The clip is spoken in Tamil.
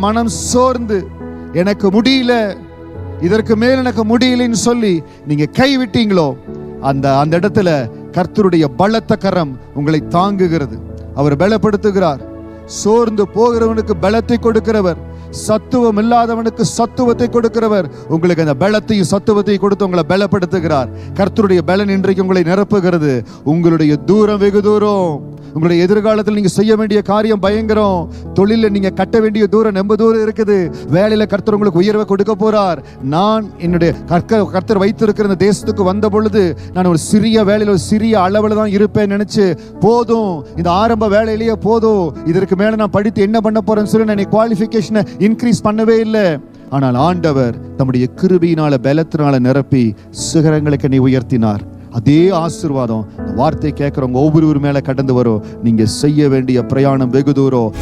மனம் சோர்ந்து எனக்கு முடியல, இதற்கு மேல் எனக்கு முடியலன்னு சொல்லி நீங்க கைவிட்டீங்களோ, அந்த இடத்துல கர்த்தருடைய பலத்த கரம் உங்களை தாங்குகிறது. அவர் பலப்படுத்துகிறார். சோர்ந்து போகிறவனுக்கு பலத்தை கொடுக்கிறவர், சத்துவம் இல்லாதவனுக்கு சத்துவத்தை கொடுக்கிறவர். உங்களுக்கு அந்த பலத்தையும் சத்துவத்தையும் கொடுத்து உங்களை பலப்படுத்துகிறார். கர்த்தருடைய பலன் இன்றைக்கு உங்களை நிரப்புகிறது. உங்களுடைய தூரம் வெகு தூரம். உங்களுடைய எதிர்காலத்தில் நீங்க செய்ய வேண்டிய காரியம் பயங்கரம். தொழில நீங்க கட்ட வேண்டிய தூரம் ரொம்ப தூரம் இருக்குது. வேலையில கர்த்தர் உங்களுக்கு உயர்வை கொடுக்க போறார். நான் என்னுடைய கர்த்தர் வைத்திருக்கிற இந்த தேசத்துக்கு வந்த பொழுது நான் ஒரு சிறிய வேலையில ஒரு சிறிய அளவுல தான் இருப்பேன் நினைச்சு, போதும் இந்த ஆரம்ப வேலையிலேயே போதும், இதற்கு மேல நான் படித்து என்ன பண்ண போறேன்னு சொல்லி நான் குவாலிஃபிகேஷனை இன்க்ரீஸ் பண்ணவே இல்லை. ஆனால் ஆண்டவர் தம்முடைய கிருபையினால பலத்தினால நிரப்பி சிகரங்களுக்கு என்னை உயர்த்தினார். அதே ஆசீர்வாதம் வார்த்தை கேட்கிறவங்க ஒவ்வொருவர் மேல கடந்து வரும். நீங்க செய்ய வேண்டிய பிரயாணம் வெகு தூரம்.